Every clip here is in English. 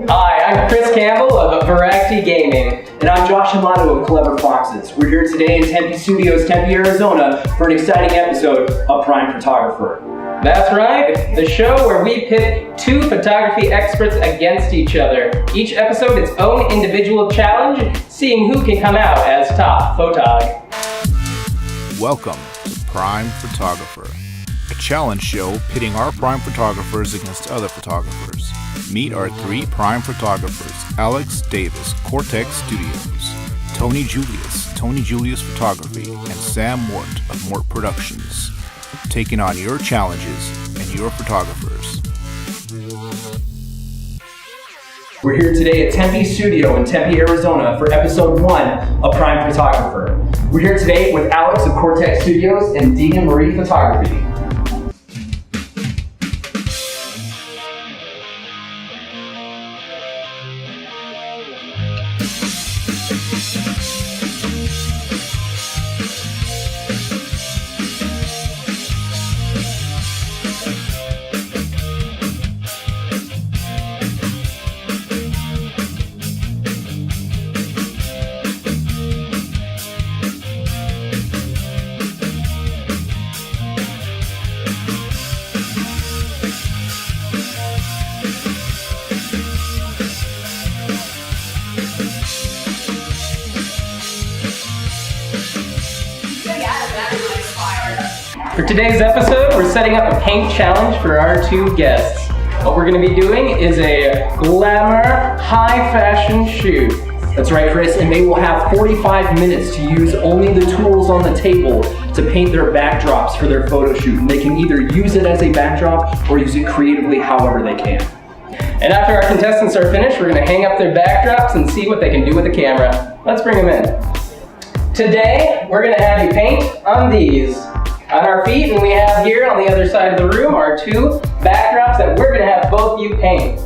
Hi, I'm Chris Campbell of Voraktee Gaming. And I'm Josh Hamano of Clever Foxes. We're here today in Tempe Studios, Tempe, Arizona for an exciting episode of Prime Photographer. That's right, the show where we pit two photography experts against each other. Each episode its own individual challenge, seeing who can come out as top photog. Welcome to Prime Photographer, a challenge show pitting our prime photographers against other photographers. Meet our three prime photographers, Alex Davis, Cortex Studios, Tony Julius Photography, and Sam Mort of Mort Productions, taking on your challenges and your photographers. We're here today at Tempe Studio in Tempe, Arizona for episode 1 of Prime Photographer. We're here today with Alex of Cortex Studios and Deegan Marie Photography. For today's episode, we're setting up a paint challenge for our two guests. What we're going to be doing is a glamour, high-fashion shoot. That's right, Chris, and they will have 45 minutes to use only the tools on the table to paint their backdrops for their photo shoot. And they can either use it as a backdrop or use it creatively however they can. And after our contestants are finished, we're going to hang up their backdrops and see what they can do with the camera. Let's bring them in. Today, we're going to have you paint on these. On our feet, and we have here on the other side of the room are two backdrops that we're going to have both you paint.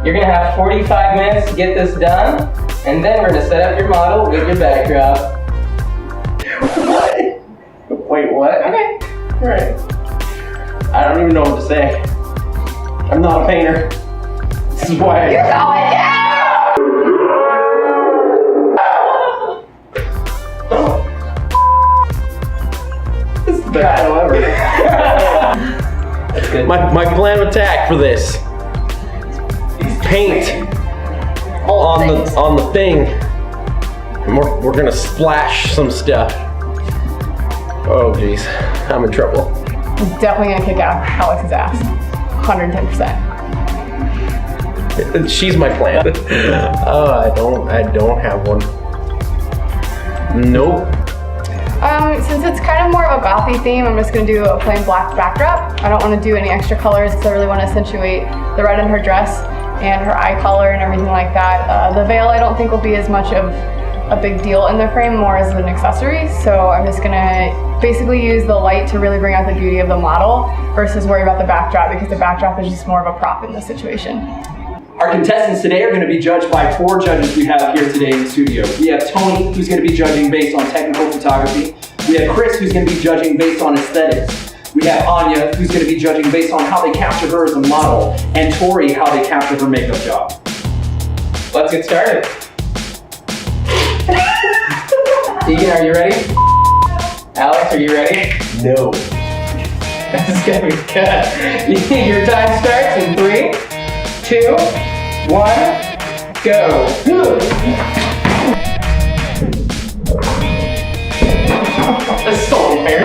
You're going to have 45 minutes to get this done, and then we're going to set up your model with your backdrop. What? Wait, what? Okay. Alright. I don't even know what to say. I'm not a painter. This is why You're going down! However. My plan of attack for this: paint on the thing, and we're gonna splash some stuff. Oh geez, I'm in trouble. I'm definitely gonna kick out Alex's ass, 110%. She's my plan. I don't have one. Nope. Since it's kind of more of a gothy theme, I'm just going to do a plain black backdrop. I don't want to do any extra colors because I really want to accentuate the red in her dress and her eye color and everything like that. The veil I don't think will be as much of a big deal in the frame, more as an accessory. So I'm just going to basically use the light to really bring out the beauty of the model versus worry about the backdrop, because the backdrop is just more of a prop in this situation. Our contestants today are going to be judged by 4 judges we have here today in the studio. We have Tony, who's going to be judging based on technical photography. We have Chris, who's going to be judging based on aesthetics. We have Anya, who's going to be judging based on how they capture her as a model, and Tori, how they capture her makeup job. Let's get started. Deegan, are you ready? Alex, are you ready? No. This is going to be good. Your time starts in 3, 2, 1, go. That's so unfair.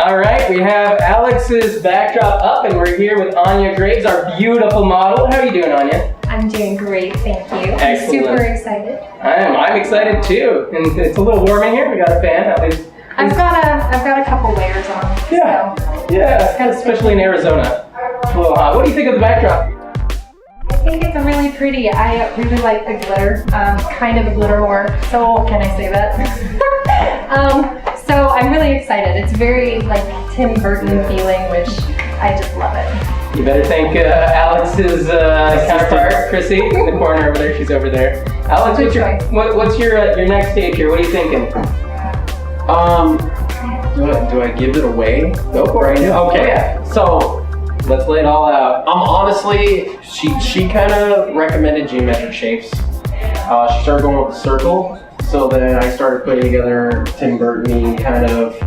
All right, we have Alex's backdrop up, and we're here with Anya Graves, our beautiful model. How are you doing, Anya? I'm doing great, thank you. Excellent. I'm super excited. I'm excited too, and it's a little warm in here. We got a fan, at least. I've got a couple layers on. Yeah, So yeah, especially in Arizona. A little hot. What do you think of the backdrop? I think it's really pretty. I really like the glitter, kind of a glitter whore. So can I say that? So I'm really excited. It's very like Tim Burton feeling, which I just love it. You better thank Alex's counterpart, Chrissy, in the corner over there. She's over there. Alex, what's your next stage here? What are you thinking? Do I give it away? Go for it. Okay. Oh, yeah. So, Let's lay it all out. honestly, she kind of recommended geometric shapes. She started going with the circle, so then I started putting together Tim Burton-y kind of,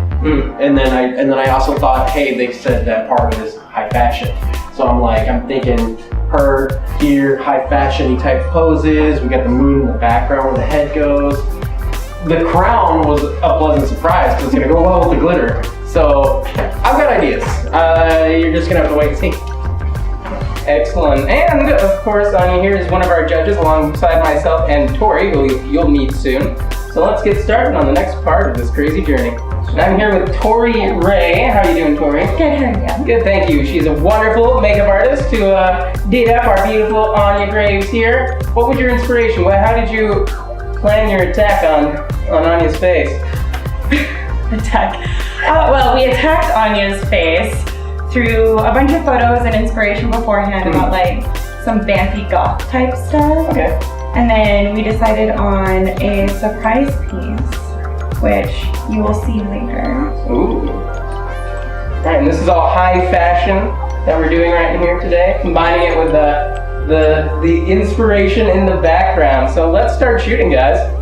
and then I also thought, hey, they said that part of it is high fashion, so I'm thinking her here, high fashion-y type poses. We got the moon in the background where the head goes. The crown was a pleasant surprise because it's gonna go well with the glitter. So I've got ideas. You're just gonna have to wait and see. Excellent. And of course, Anya here is one of our judges alongside myself and Tori, who you'll meet soon. So let's get started on the next part of this crazy journey. And I'm here with Tori Ray. How are you doing, Tori? Good, how are you? Good, thank you. She's a wonderful makeup artist to date up our beautiful Anya Graves here. What was your inspiration? How did you plan your attack on Anya's face? Attack. Well, we attacked Anya's face through a bunch of photos and inspiration beforehand about like some vampy goth type stuff. Okay. And then we decided on a surprise piece, which you will see later. Ooh. All right, and this is all high fashion that we're doing right here today, combining it with the inspiration in the background. So let's start shooting, guys.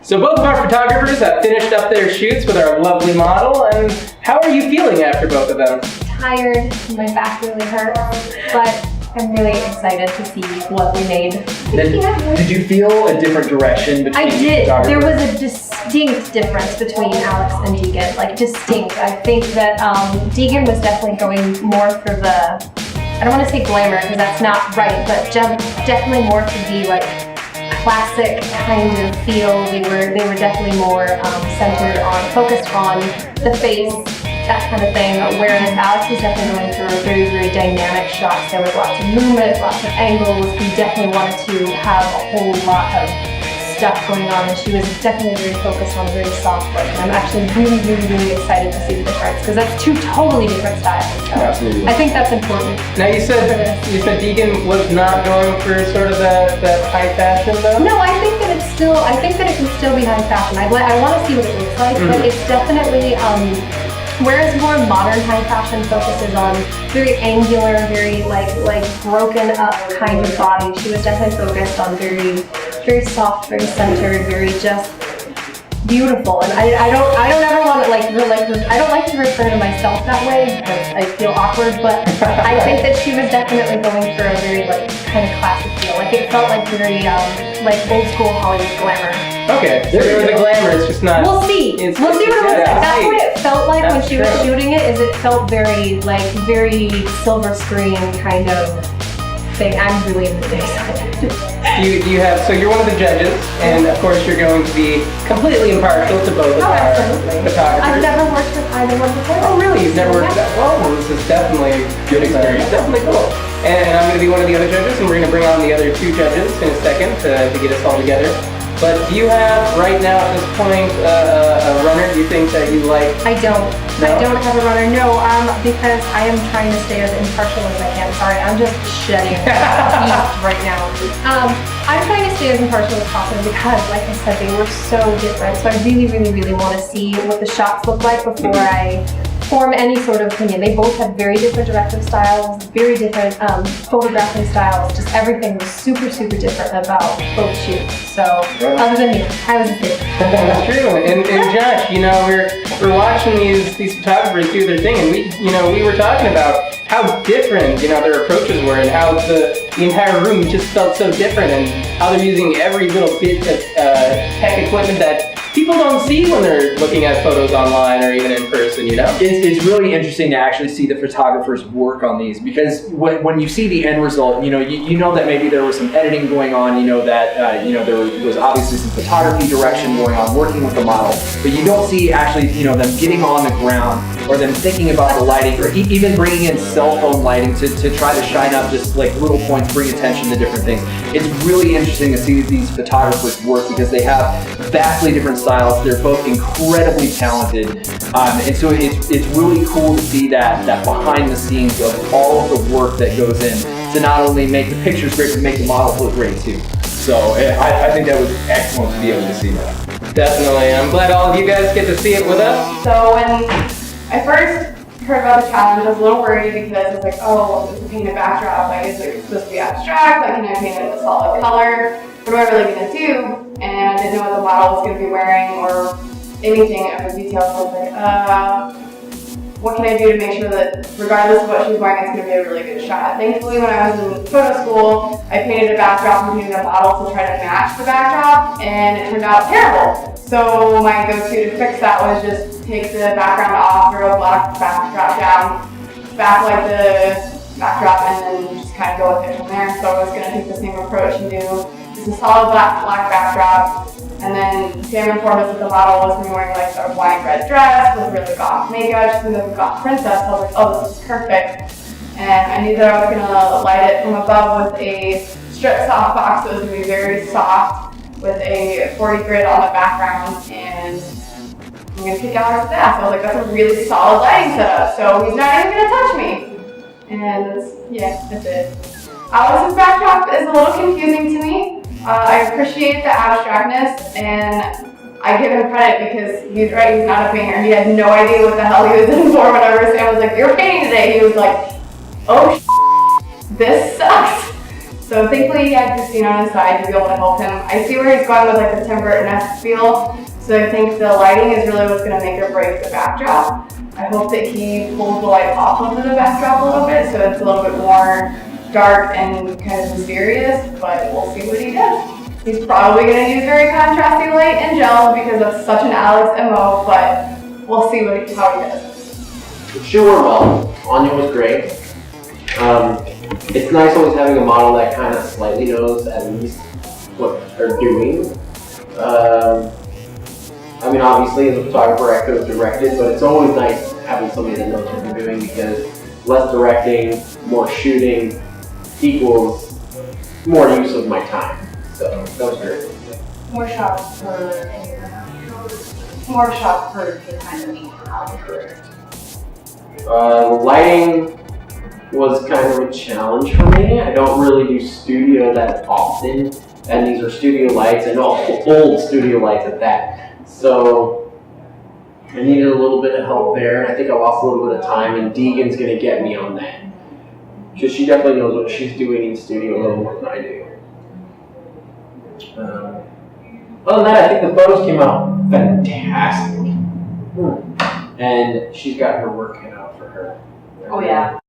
So both of our photographers have finished up their shoots with our lovely model, and how are you feeling after both of them? Tired, my back really hurts, but I'm really excited to see what we made. Did you feel a different direction between I did. photographers? There was a distinct difference between Alex and Deegan, like distinct. I think that Deegan was definitely going more for the, I don't want to say glamour because that's not right, but definitely more for the like classic kind of feel. They were definitely more centered on, focused on the face, that kind of thing, whereas Alex was definitely going through a very, very dynamic shots. There was lots of movement, lots of angles. He definitely wanted to have a whole lot of stuff going on, and she was definitely very focused on a very soft look. And I'm actually really, really, really excited to see the difference, because that's two totally different styles. So Absolutely. I think that's important. Now you said Deegan was not going for sort of that high fashion though? No, I think that it can still be high fashion. I want to see what it looks like, but it's definitely, whereas more modern high fashion focuses on very angular, very like broken up kind of body, she was definitely focused on very, very soft, very centered, very just beautiful. And I don't ever want to I don't like to refer to myself that way because I feel awkward, but I think that she was definitely going for a very like kind of classic feel. Like it felt like very like old school Hollywood glamour. Okay, so there was a glamour, it's just not... We'll see. We'll see what it looks like. That's what it felt like when she was shooting it, is it felt very, like, very silver screen kind of thing. I'm really, really excited. You have, so you're one of the judges, and of course you're going to be completely impartial to both of our photographers. I've never worked with either one before. Oh really? You've never worked with that? Well, this is definitely good experience. Definitely cool. And I'm going to be one of the other judges, and we're going to bring on the other two judges in a second to get us all together. But do you have, right now at this point, a runner do you think that you like? I don't. No? I don't have a runner, no, because I am trying to stay as impartial as I can. Sorry, I'm just shedding heat right now. I'm trying to stay as impartial as possible because, like I said, they were so different. So I really, really, really want to see what the shots look like before I form any sort of opinion. They both have very different directive styles, very different photographing styles. Just everything was super, super different about both shoots. So, other than me, I was a kid. That's true. And Josh, you know, we're watching these photographers do their thing, and we were talking about how different, their approaches were, and how the entire room just felt so different, and how they're using every little bit of tech equipment that people don't see when they're looking at photos online or even in person, It's really interesting to actually see the photographers work on these, because when you see the end result, you know that maybe there was some editing going on, that there was obviously some photography direction going on, working with the model, but you don't see actually, them getting on the ground or them thinking about the lighting, or even bringing in cell phone lighting to try to shine up just like little points, bring attention to different things. It's really interesting to see these photographers work because they have vastly different styles. They're both incredibly talented, and so it's really cool to see that behind the scenes of all of the work that goes in to not only make the pictures great, but make the models look great too. So I think that was excellent to be able to see that. Definitely. I'm glad all of you guys get to see it with us. So when I first heard about the challenge, I was a little worried because it's like, oh, it's a painted backdrop. Like, is it supposed to be abstract? Like, can I paint it in a solid color? What am I really going to do? And I didn't know what the model was going to be wearing or anything of the details. So I was like, what can I do to make sure that regardless of what she's wearing, it's going to be a really good shot? Thankfully, when I was in photo school, I painted a backdrop and painted a model to try to match the backdrop, and it turned out terrible. So my go-to to fix that was just take the background off, throw a black backdrop down, backlight the backdrop, and then just kind of go with it from there. So I was going to take the same approach and do just a solid black backdrop. And then Sam informed us that the model was going to be wearing like a wine red dress with really goth makeup. She's like a goth princess. So I was like, oh, this is perfect. And I knew that I was going to light it from above with a strip softbox that was going to be very soft with a 40 grid on the background. And I'm going to kick Alex's ass. I was like, that's a really solid lighting setup. So he's not even going to touch me. And that's it. Alex's backdrop is a little confusing to me. I appreciate the abstractness, and I give him credit because he's right, he's not a painter. He had no idea what the hell he was in for. Whenever Sam was like, you're painting today, he was like, oh, this sucks. So thankfully he had Christina on his side to be able to help him. I see where he's going with like the Tim Burton-esque feel. So I think the lighting is really what's going to make or break the backdrop. I hope that he pulls the light off of the backdrop a little bit so it's a little bit more dark and kind of mysterious, but we'll see what he does. He's probably going to use very contrasty light and gel because that's such an Alex MO, but we'll see how he does. She wore well. Anya was great. It's nice always having a model that kind of slightly knows at least what they're doing. I mean, obviously, as a photographer, I could have directed, but it's always nice having somebody that knows what they're doing because less directing, more shooting equals more use of my time. So that was great. More shots per the kind of meet. Lighting was kind of a challenge for me. I don't really do studio that often, and these are studio lights and old studio lights at that. So I needed a little bit of help there. I think I lost a little bit of time, and Deegan's gonna get me on that because she definitely knows what she's doing in studio a little more than I do. Other than that, I think the photos came out fantastic, and she's got her work cut out for her. Oh yeah.